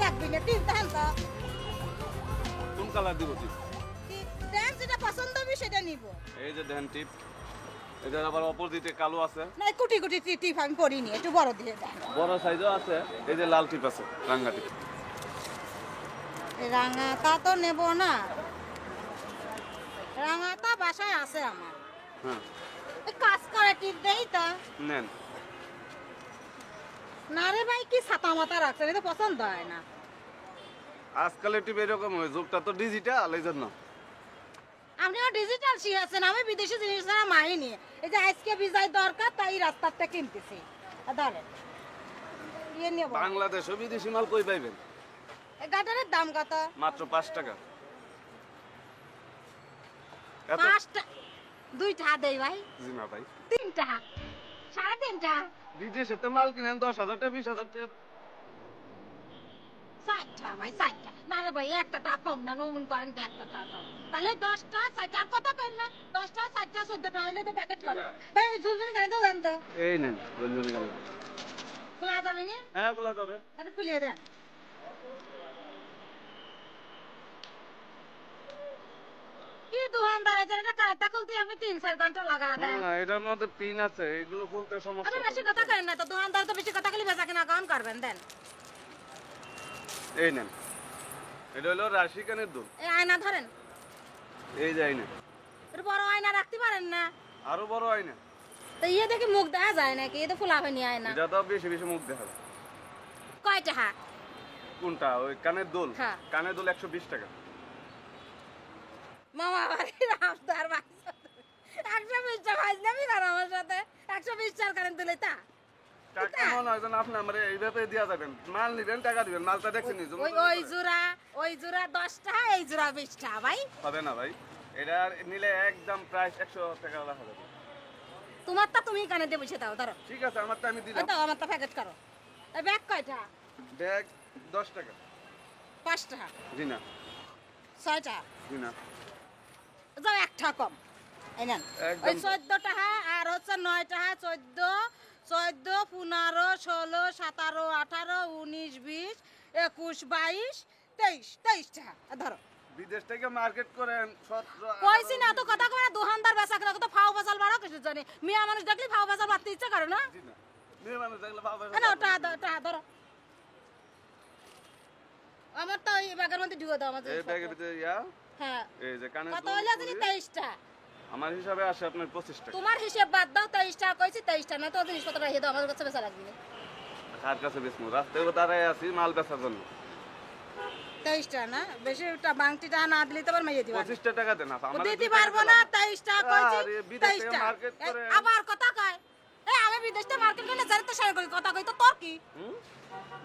লাগবে না টিপ দেন তো কোন কালার দিব টিপ? দেন যেটা পছন্দ হবে সেটা নিব এই যে দেন টিপ, এটার আবার অপোজিটে কালো আছে, না কুটি কুটি টিপ আমি পরিনি একটু বড় দিয়ে দেন বড় সাইজও আছে। এই যে লাল টিপ আছে, রাঙ্গা টিপ। রাঙাতা তো নেব না, রাঙাতা বাসায় আছে আমার। হ্যাঁ এই কাজ করে টিপ দেই তা নেন। না রে ভাই কি ছাতা মাথা রাখছেন এটা পছন্দ হয় না। আজকালের টিপ এরকম হয়, যুগটা তো ডিজিটাল, এই জন্য। আপনিও ডিজিটাল শিখেছেন, আমি বিদেশি জিনিস ছাড়া মাইনি। এই যে আজকে বিজায় দরকার তাই রাস্তাতে কিনতেছি। ধরেন ইয়ে নেব। বাংলাদেশও বিদেশি মাল কই পাইবেন? এই গাটারের দাম কত? মাত্র 5 টাকা। এত? 5টা 2টা দেই ভাই। জি না ভাই, 3টা 3.5টা বিদেশে তো মাল কিনেন 10,000 টাকা 20,000 টাকা। 4টা ভাই 4টা। না রে ভাই একটা টাকা কম না, নমুন করেন তো একটা টাকা। তাহলে 10টা 4টা কত পেন না? 10টা 4টা 14টা হলে তো প্যাকেট করো। ভাই দুজন কেন তো জানতো? এই নেন রঞ্জনী কালার। খোলা যাবে না? হ্যাঁ বলা যাবে। তাহলে খুলিয়ে দেন। কি দোকানদার আছে এটা কাটা খুলতে আমি 3-4 ঘন্টা লাগা দেন। না এটার মধ্যে পিন আছে, এগুলো খুলতে সমস্যা আপনি বেশি হবে। কথা করেন না তো, দোকানদার তো বেশি কথা কইলে বেচা কিনা কাউন করবেন দেন। এই নেন, এটা হলো রাশি কানের দুল। এই আয়না ধরেন, এই যাই না, একটু বড় আয়না রাখতে পারেন না? আরো বড় হয় না। তো ইয়ে দেখে মুখ দেখা যায় নাকি? এটা ফুলা হয়নি আয়না। এটা তো বেশি বেশি মুখ দেখাবে। কয় টাকা? কোনটা? ওই কানের দুল? হ্যাঁ। কানের দুল 120 টাকা। মামা বাড়ির আপনার বাচ্চা 120 টাকা ফাজলামি কর আমার সাথে। 120 টাকা কারেন্ট দিলে তা টাকা মনে হয় যেন আপনি আমার এইভাবে দিয়া যাবেন, মাল নিবেন টাকা দিবেন, মালটা দেখছেন নি? ওই জোড়া 10 টাকা, এই জোড়া 20 টাকা ভাই। হবে না ভাই, এটা নিলে একদম প্রাইস 100 টাকা হবে। তোমারটা তুমি কানে দিয়ে বসে দাও, ধরো। ঠিক আছে, আমারটা আমি ওই দিলাম। দাও আমারটা প্যাকেট করো। এই ব্যাগ কয়টা? ব্যাগ 10 টাকা। 5 টাকা। জি না, 6 টাকা। জি না, যাও 1 টাকা কম। এই নেন। একদম। ওই 14 টাকা আর হচ্ছে 9 টাকা, 14, 15, 16, 17, 18, 19, 20, 21, 22, 23 টাকা। ধরো। বিদেশ থেকে মার্কেট করেন 17। কইছি না তো কথা কয় না, দোকানদার বেচা কিনা তো ফাও বাজাল বাড়া কিছু জানি। মিয়া মানুষ দেখলে ফাও বাজাল বাড়তে ইচ্ছা করে না? জি না, মেয়ে মানুষ দেখলে পাবে। না ওটা ধরো। আমার তো এই ব্যাগের মধ্যে ঢুকে দাও আমাদের। এই ব্যাগের ভিতরে ইয়া, হ্যাঁ। এই যে কানের কত দুল হইলো জানি? পরিয়ে, 23 টাকা। আমার হিসাবে আসে আপনার 25 টাকা। তোমার হিসেব বাদ দাও, 23 টাকা কইছি, 23 টাকা না তো জিনিসপত্র রেখে দাও, আমার কাছে বেচা লাগবে না। কার কাছে বেচবো? রাস্তায় দাঁড়ায় আছি মাল বেচার জন্য। 23 টাকা না? বেশি বাংটি টাকা না দিলে তো আবার মাইয়ে দিবা। 25 টাকা দেন আপা, আমার দিতে পারবো না, 23 টাকা কইছি। আরে বিদেশে 23 টাকা। মার্কেট করে। আবার কথা কয়। এই আমি বিদেশে মার্কেট করলে জানি তো সারা করি কথা কই তো তোর কি? হুম?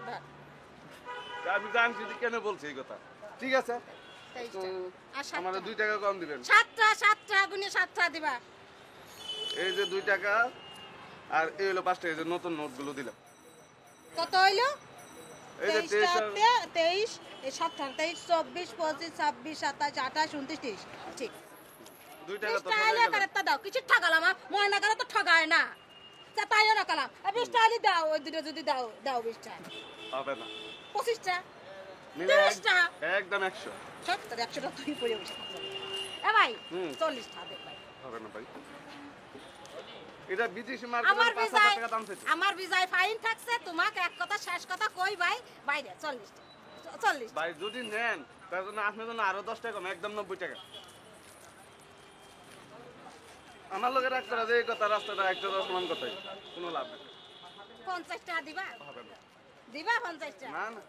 দেখ, আমি জানছি যে কেন বলছি এই কথা। ঠিক আছে, 23 টাকা। আর 7 আমার টাকা। 2 টাকা কম দিবেন। 7 টাকা গুনে 7 টাকা দিবা। এই যে 2 টাকা আর এই হলো 5 টাকা, এই যে নতুন নোটগুলো দিলাম। কত হইলো? এই যে 23 23 টাকা 23 এই 7 টাকা 23 24 25 26 27 28 29 30 ঠিক। 2 টাকা তো টাকা চলে গেল। কারেক্ট দাও, কিছু ঠগালাম ময়না করে তো ঠগায় না। তাইও না কালাম। 20 টাকা দাও, ওই দুটো যদি দাও 20 টাকা। হবে না, 25 টাকা। নিলে 30 টাকা। একদম 100 70 100 টাকা তুই পড়ে বসে থাকছ। এ ভাই হুম। 40 টাকা দে ভাই। হবে না ভাই, এটা বিদেশি আমার মার্কেটে 5,000 ভিসায় টাকা দাম চাইছে। আমার ভিসায় ফাইন থাকছে, তোমাকে এক কথা শেষ কথা কই ভাই বাইরে 40 টাকা 40 ভাই যদি নেন তার জন্য আপনার জন্য আরো 10 টাকা কম, একদম 90 টাকা। আমার লোকের রাখতে যে এই কথা, রাস্তাটা একটা সমান কথাই, কোনো লাভ নেই। 50 টাকা দিবা? হবে না, দিবা 50 টাকা? না না,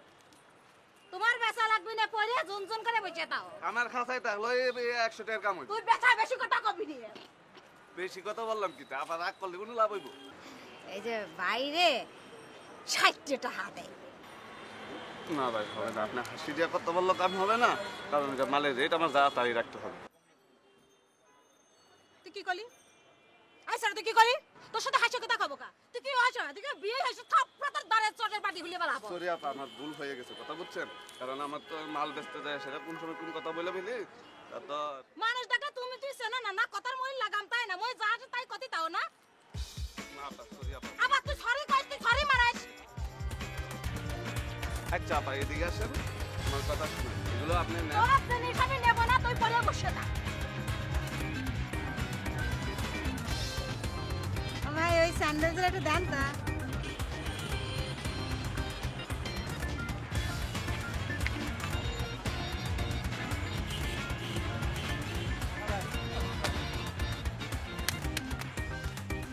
তোমার বেচা লাগবে না, পরে জুন করে বেচে দাও। আমার খাঁচাই থাকলো এই 100 টাকার কাম হইব। তুই বেচা বেশি কথা কবি নি। বেশি কথা বললাম কি তা, আবার রাগ করলে কোনো লাভ হইব? এই যে বাইরে 60 টাকা দেয়। না ভাই হবে না, আপনি হাসি দিয়ে কথা বললো কাম হবে না, কারণ এটা মালের রেট আমার যা তাই রাখতে হবে। তুই কি করলি? আই স্যার তুই কি করলি? তোর সাথে হাসি কথা খাবো কা? তুই কি হইছ? তুই কি বিয়ে হইছ? থাপড়া তোর দাঁড়ে চটের বাটি খুলে বেলাবো। সরি আপা, আমার ভুল হয়ে গেছে, কথা বুঝছেন? কারণ আমার তো মাল বেচতে যায়, সেটা কোন সময় কোন কথা বলে ফেলি, তা তো। মানুষ দেখে তুমি তুই চেনা না, না কথার মই লাগাম তাই না, মই যা আছে তাই কতি তাও না। না আপা, সরি আপা। আবার তুই সরি কইস, তুই সরি মারাইস। আচ্ছা আপা এদিকে আসেন, আমার কথা শুনুন, এগুলো আপনি নেন। তোর জিনিস আমি নেব না, তুই পরে বসে থাক। ভাই ওই স্যান্ডেলগুলো একটু দেন তা।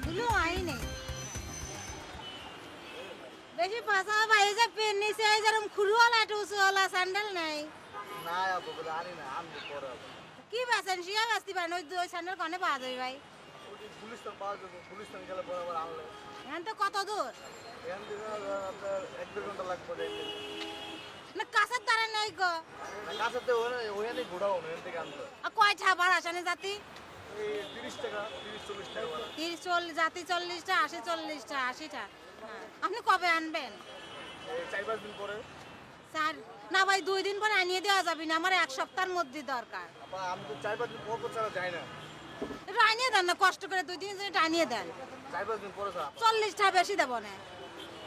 দুলো আই নেই বেশি পাশা ভাই এই যে পেন নিচে এই যেরকম খুরুয়ালা টুসুয়ালা স্যান্ডেল নাই না আপু আনি না, আমি পরে আপু। কি বেছেন শিয়া বেচতে পারেন ওই স্যান্ডেল কনে পাওয়া যাবে ভাই ওই গুলিস্তান পাওয়া যাবে, গুলিস্তান গেলে পরে আবার আনলে এখন তো কত দূর এখান থেকে আপনার 1-2 ঘন্টা লাগবে যাইতে। না কাছের দ্বারা নেই গো না কাছেতে ওখানে ঘোরাও না, এখান থেকে আনতে আর কয় ছাবার আসেনি জাতি এই 30 টাকা 30-40 টাকা করে। 30 জাতি 40টা 80 80টা আপনি কবে আনবেন এই 4-5 দিন পরে। স্যার না ভাই 2 দিন পরে আনিয়ে দেওয়া যাবে না আমার 1 সপ্তাহের মধ্যে দরকার আপা আমি তো 4-5 দিন পর ছাড়া যাই না। একটু আনিয়ে দেন না কষ্ট করে 2 দিন ধরে আনিয়ে দেন 4-5 দিন পরে স্যার 40টা বেশি দেবো না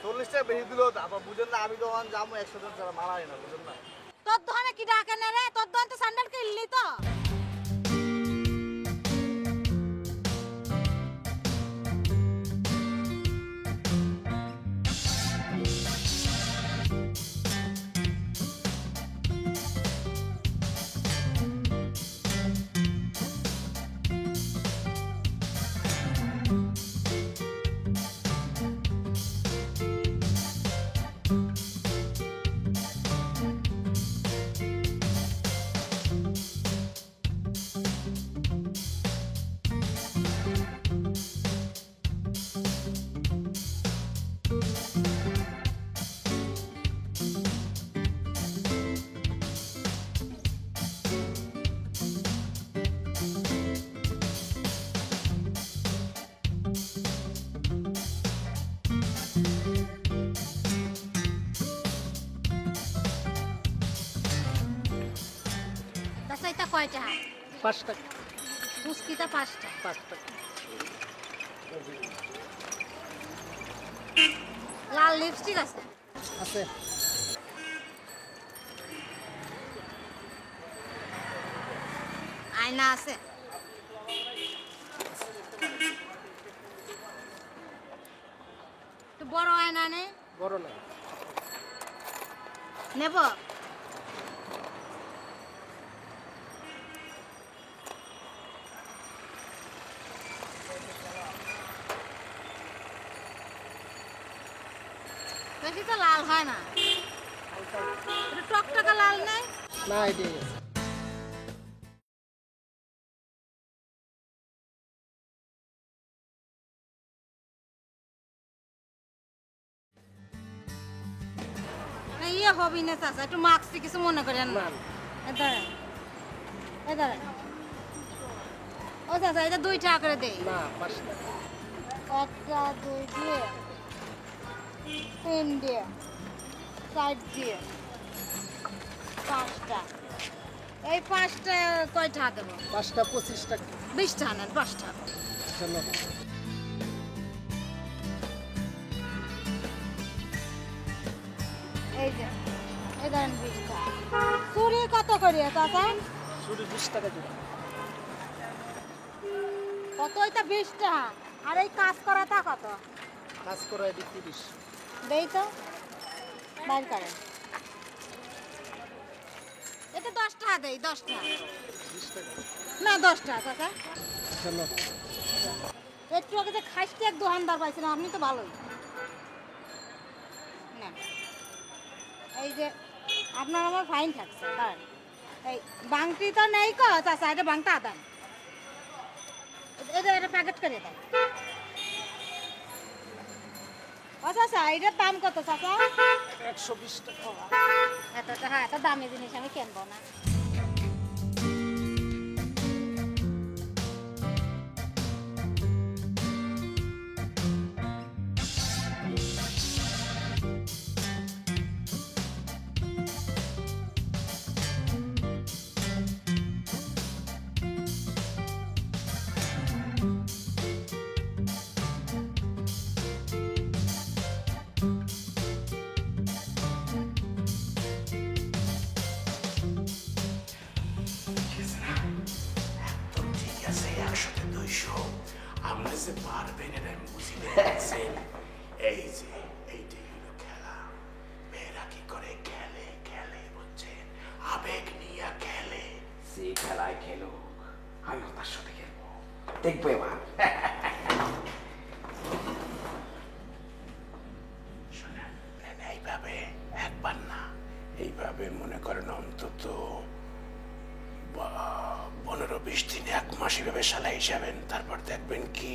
40 টাকা বেশি দিলেও তো আপা বুঝেন না, আমি তো ওখানে যাবো 100 জন ছাড়া মারাই না, বুঝেন না। তোর দোকানে কি ডাকে না রে তোর দোকান তো স্যান্ডেল কিনলি তো তাছাড়া এটা কয়টা 5 টাকা মুসকিটা 5টা 5 টাকা লাল লিপস্টিক আছে আছে। আয়না আছে একটু বড় আয়না নেই বড় না নেব বেশি তো লাল হয় না একটু টকটকা লাল নেই না এটাই আছে। না ইয়ে হবি না চাচা একটু মাস্ক কিছু মনে করেন না না দাঁড়ান দাঁড়ান ও চাচা এটা 2 টাকা করে দেই না 5 টাকা 1টা 2 দিয়ে 3 দিয়ে 4 দিয়ে 5টা এই 5টা কয় টাকা দেবো 5টা 25 টাকা 20 টাকা নেন 5 টাকা চলো এই যে এই ধরেন 20 টাকা চুরি কত করে চাচা শুধু 20 টাকা দিবা। কত এটা 20 টাকা আর এই কাজ করাটা কত কাজ করা এটি 30 দেই তো বাইর করেন এটা 10 টাকা দেই 10 টাকা 20 টাকা না 10 টাকা কাকা চলো একটু আগে যে খাইতে এক দোকানদার পাইছিলাম আপনি তো ভালোই না এই যে আপনার আমার ফাইন থাকছে দাঁড়ান এই বাংটি তো নেই কো চাচা এটা বাংটা আদান এটা এটা প্যাকেট করে দেন ও চাচা এটার দাম কত চাচা 120 টাকা এত দামি জিনিস আমি কিনবো না বুঝতে পারবেন এর আমি বুঝিয়ে দেখছেন। এই যে এইটাই হলো খেলা। মেয়েরা কি করে খেলে খেলে বুঝছেন, আবেগ নিয়ে খেলে। সেই খেলায় খেলুক, আমি তার সাথে খেলবো, দেখবো এবার। শোনেন, এইভাবে একবার না, এইভাবে মনে করেন অন্তত 15-20 দিন, 1 মাস এভাবে সালাই যাবেন। তারপর দেখবেন কি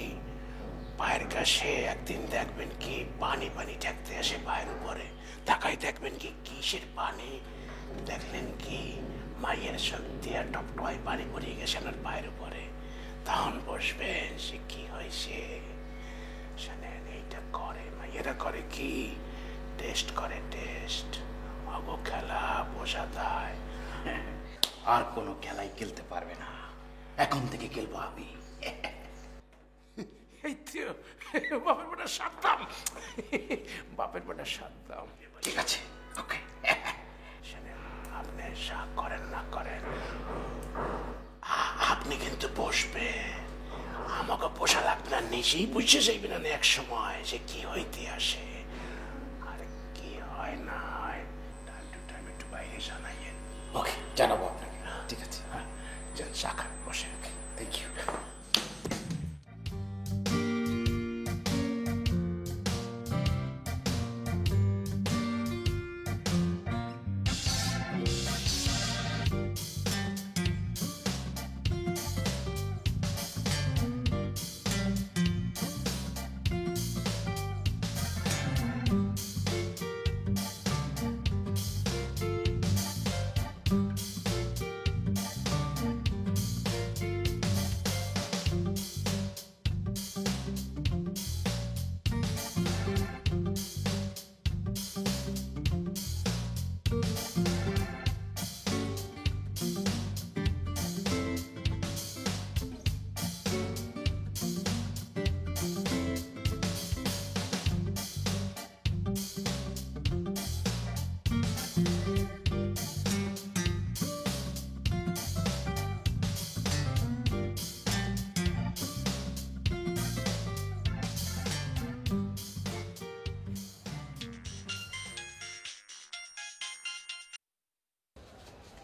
পায়ের কাছে একদিন দেখবেন কি পানি পানি ঠেকতে আসে পায়ের উপরে, তাকাই দেখবেন কি কিসের পানি, দেখলেন কি মায়ের শক্তি আর টপটয় পানি পড়ে গেছে আমার পায়ের উপরে। তখন বসবেন সে কি হয়েছে। শোনেন, এইটা করে মায়েরা করে কি টেস্ট করে, টেস্ট অব খেলা বোঝা দেয়। আর কোনো খেলাই খেলতে পারবে না, এখন থেকে খেলবো আমি। এই তো বাপের বেটা সারতাম, বাপের বেটা সারতাম। ঠিক আছে, ওকে। আপনি যা করেন না করেন, আপনি কিন্তু বসবে, আমাকে বসা লাগবে না, নিজেই বুঝে যাইবেন না এক সময় যে কি হইতে আসে আর কি হয় না হয়। টাইম টু টাইম একটু বাইরে জানাইয়েন। ওকে, জানাবো আপনাকে। ঠিক আছে, হ্যাঁ, যান চা খান, বসে। ওকে, থ্যাংক ইউ।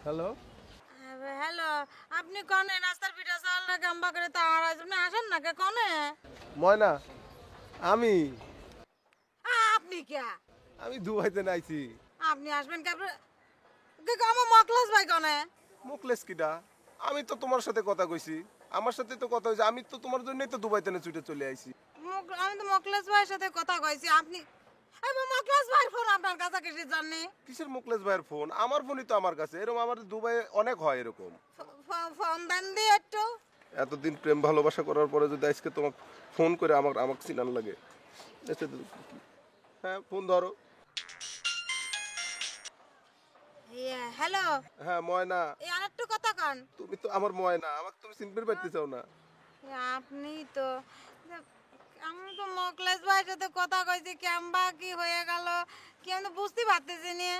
হ্যালো, হ্যালো, আপনি কনে নাস্তার পিঠা চাল না গাম্বা করে তার আপনি আসেন না কে কনে? ময়না আমি আপনি কে? আমি দুবাইতে নাইছি। আপনি আসবেন কে? আমার মকলাস ভাই কনে? মুকলেশ কিডা? আমি তো তোমার সাথে কথা কইছি, আমার সাথে তো কথা হয়েছে, আমি তো তোমার জন্যই তো দুবাইতে না ছুটে চলে আইছি। আমি তো মকলাস ভাইয়ের সাথে কথা কইছি, আপনি মকলাস ভাইয়ের ফোন আপনার কাছে কিসে জাননি? কিসের মুকলেশ ভাইয়ের ফোন? আমার ফোনই তো আমার কাছে। এরকম আমার দুবাই অনেক হয় এরকম। ফোন দেন দিয়ে একটু। এতদিন প্রেম ভালোবাসা করার পরে যদি আজকে তোমাকে ফোন করে আমাকে চিনান লাগে। হ্যাঁ, ফোন ধরো। হ্যালো, হ্যাঁ ময়না, এই আরেকটু কথা কন। তুমি তো আমার ময়না, আমাকে তুমি চিনতে পারতে চাও না? আপনি তো, আমি তো মকলেশ ভাইয়ের সাথে কথা কইছি, কেমবা কি হয়ে গেল কি আমি তো বুঝতে পারতেছি না।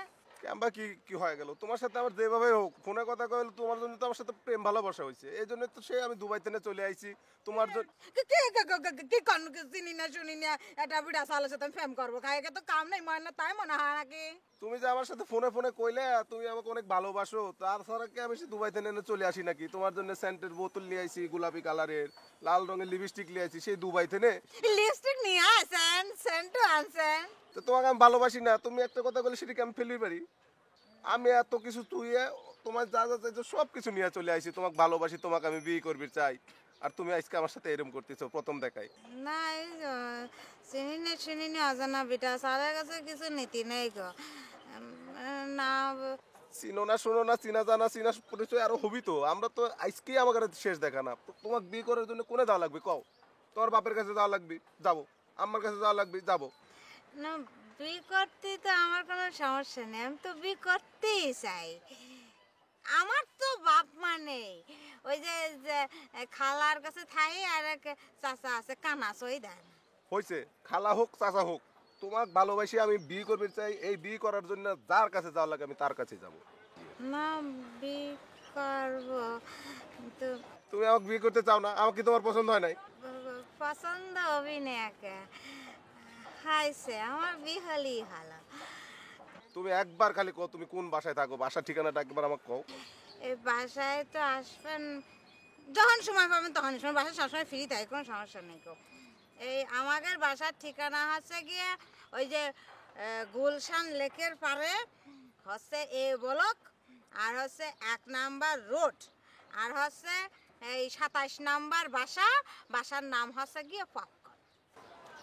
কেমবা কি কি হয়ে গেল? তোমার সাথে আমার যেভাবে হোক ফোনে কথা কইলে তোমার জন্য তো আমার সাথে প্রেম ভালোবাসা হয়েছে, এই জন্য তো আমি দুবাইতে না চলে আইছি তোমার জন্য। কি কন চিনি না শুনি না, এটা বিড়া সালের সাথে ফেম করবো, খাইকে তো কাম নেই মনে, তাই মনে হয় নাকি? তুমি যে আমার সাথে ফোনে ফোনে কইলে তুমি আমাকে অনেক ভালোবাসো, তাছাড়া কি আমি সে দুবাইতে নিয়ে চলে আসি নাকি? তোমার জন্য সেন্টের বোতল নিয়ে আইছি, গোলাপি কালারের, লাল রঙের লিপস্টিক নিয়ে আইছি সেই দুবাইতে নে। লিপস্টিক নিয়ে আসেন, সেন্টও আনছেন। তো তোমাকে আমি ভালোবাসি না? তুমি একটা কথা বলে সেটাকে আমি ফেলবি পারি? আমি এত কিছু তুই তোমার যা যা চাইছো সব কিছু নিয়ে চলে আইছি, তোমাকে ভালোবাসি, তোমাকে আমি বিয়ে করবি চাই, আর তুমি আজকে আমার সাথে এরকম করতেছো প্রথম দেখাই। না, এই চিনি না অজানা বিটা সালের কাছে কিছু নীতি নেই গো। না চিনো না শোনো না, চিনা জানা চিনা পরিচয় আরো হবি তো। আমরা তো আজকেই আমার কাছে শেষ দেখা না। তোমাকে বিয়ে করার জন্য কোনে যাওয়া লাগবে কও? তোমার বাপের কাছে যাওয়া লাগবে, যাবো। আমার কাছে যাওয়া লাগবে, যাবো। না, বিয়ে করতে তো আমার কোনো সমস্যা নেই, আমি তো বিয়ে করতেই চাই। আমার তো বাপ মা নেই, ওই যে খালার কাছে থাই আর এক চাচা আছে, কানা সই দেন। হয়েছে, খালা হোক চাচা হোক, তোমাকে ভালোবাসি আমি বিয়ে করতে চাই। এই বিয়ে করার জন্য যার কাছে যাওয়া লাগে আমি তার কাছে যাবো। না, বিয়ে করবো তো। তুমি আমাকে বিয়ে করতে চাও না? আমাকে তোমার পছন্দ হয় নাই? পছন্দ হবি না একা হাইছে আমার বিহলি ভালো। তুমি একবার খালি কও তুমি কোন বাসায় থাকো, বাসার ঠিকানাটা একবার আমাকে কও। এই বাসায় তো আসবেন যখন সময় পাবেন তখন সময়, বাসায় সবসময় ফ্রি থাকে, কোনো সমস্যা নেই কেউ। এই আমাদের বাসার ঠিকানা হচ্ছে গিয়ে ওই যে গুলশান লেকের পারে হচ্ছে এ ব্লক, আর হচ্ছে 1 নাম্বার রোড, আর হচ্ছে এই 27 নাম্বার বাসা, বাসার নাম হচ্ছে গিয়ে পপকর্ন।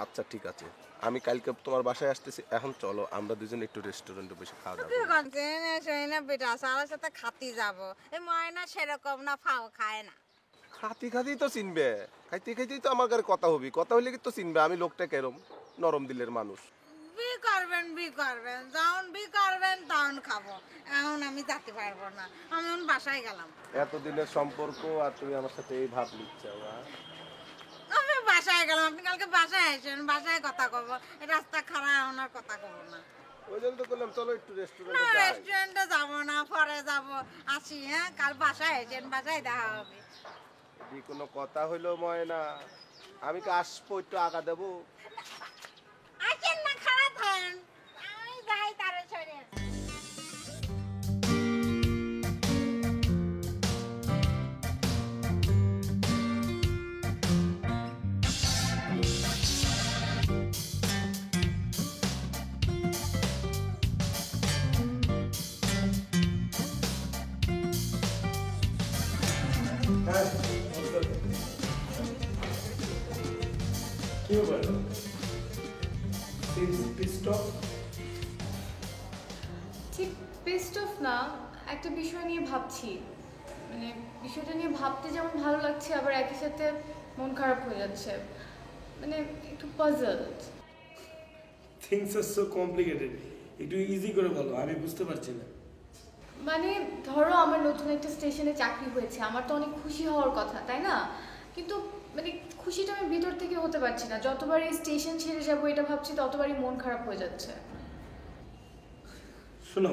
আচ্ছা ঠিক আছে, আমি কালকে তোমার বাসায় আসতেছি। এখন চলো আমরা দুজন একটু রেস্টুরেন্টে বসে খাওয়া দাওয়া কি করি। করছেন শুনি না বেটা, সালার সাথে খাতি যাব। এই ময়না সেরকম না, ফাও খায় না। খাতি খাতেই তো চিনবে, খাইতে খাইতেই তো আমার ঘরে কথা হবি, কথা হইলে কি তো চিনবে আমি লোকটা কেরম নরম দিলের মানুষ। বি করবেন যখন বি করবেন তখন খাবো, এখন আমি যেতে পারবো না, আমি এখন বাসায় গেলাম। এতদিনের সম্পর্ক আর তুমি আমার সাথে এই ভাব নিচ্ছ? আমি বাসায় গেলাম, আপনি কালকে বাসায় আসেন, বাসায় কথা কব, রাস্তা খারাপ ওনার কথা কব না। ওই জন্য তো বললাম চলো একটু না রেস্টুরেন্টে যাই। রেস্টুরেন্টে যাবো না, পরে যাবো, আসি। হ্যাঁ কাল বাসায় আসেন, বাসায় দেখা হবে। কি কোনো কথা হইলো ময়না? আমি কি আসবো একটু আগা দেবো? আসেন না, খারাপ হন, আমি যাই তারে সরে। কি ব্যাপার? ঠিক বেস্ট অফ না, একটা বিষয় নিয়ে ভাবছি। মানে বিষয়টা নিয়ে ভাবতে যেমন ভালো লাগছে, আবার একই সাথে মন খারাপ হয়ে যাচ্ছে, মানে একটু puzzled. Things are so complicated, একটু ইজি করে বলো, আমি বুঝতে পারছি না। মানে ধরো আমার নতুন একটা স্টেশনে চাকরি হয়েছে, আমার তো অনেক খুশি হওয়ার কথা, তাই না? কিন্তু মানে খুশিটা আমি ভিতর থেকে হতে পারছি না। যতবার এই স্টেশন ছেড়ে যাবো এটা ভাবছি, ততবারই মন খারাপ হয়ে যাচ্ছে। শোনো,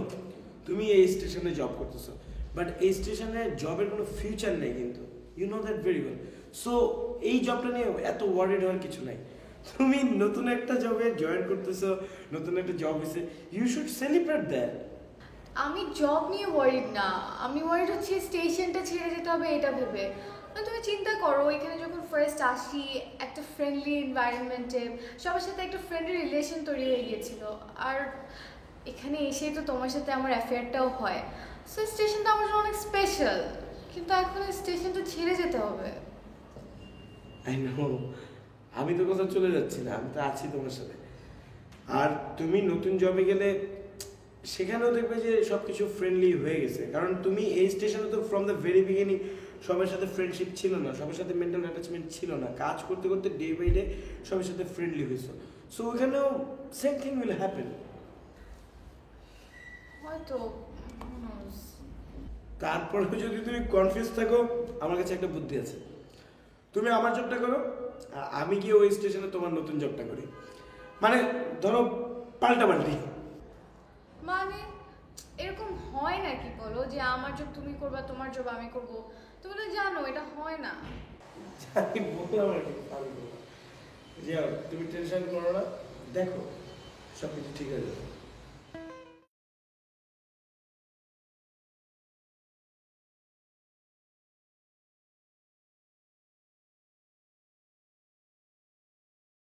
তুমি এই স্টেশনে জব করতেছো, বাট এই স্টেশনে জবের কোনো ফিউচার নেই, কিন্তু you know that very well. So এই জবটা নিয়ে এত ওয়ারিড হওয়ার কিছু নাই। তুমি নতুন একটা জবে জয়েন করতেছো, নতুন একটা জব হয়েছে, ইউ শুড সেলিব্রেট দ্যাট। আমি জব নিয়ে ওয়ারিড না, আমি ওয়ারিড হচ্ছে স্টেশনটা ছেড়ে যেতে হবে এটা ভেবে। মানে তুমি চিন্তা করো, এখানে যখন ফার্স্ট আসি একটা ফ্রেন্ডলি এনভায়রনমেন্টে, সবার সাথে একটা ফ্রেন্ডলি রিলেশন তৈরি হয়ে গিয়েছিল, আর এখানে এসেই তো তোমার সাথে আমার অ্যাফেয়ারটাও হয়। সো স্টেশনটা আমার জন্য অনেক স্পেশাল, কিন্তু এখন স্টেশনটা ছেড়ে যেতে হবে। আই নো, আমি তো কোথাও চলে যাচ্ছি না, আমি তো আছি তোমার সাথে। আর তুমি নতুন জবে গেলে সেখানেও দেখবে যে সব কিছু ফ্রেন্ডলি হয়ে গেছে, কারণ তুমি এই স্টেশনে তো ফ্রম দ্য ভেরি বিগিনিং সবার সাথে ফ্রেন্ডশিপ ছিল না, সবার সাথে মেন্টাল অ্যাটাচমেন্ট ছিল না, কাজ করতে করতে ডে বাই ডে সবার সাথে ফ্রেন্ডলি হয়েছো। সো ওখানেও সেম থিং উইল হ্যাপেন। হয়তো, who knows? তারপরে যদি তুমি কনফিউজ থাকো, আমার কাছে একটা বুদ্ধি আছে। তুমি আমার জবটা করো, আমি গিয়ে ওই স্টেশনে তোমার নতুন জবটা করি, মানে ধরো পাল্টাপাল্টি। মানে এরকম হয় নাকি বলো, যে আমার জব তুমি করবা, তোমার জব আমি করবো? তুমি তো জানো এটা হয় না। আমি বললাম আর কি, আমি বললাম যে তুমি টেনশন করো না, দেখো সব কিছু ঠিক হয়ে যাবে।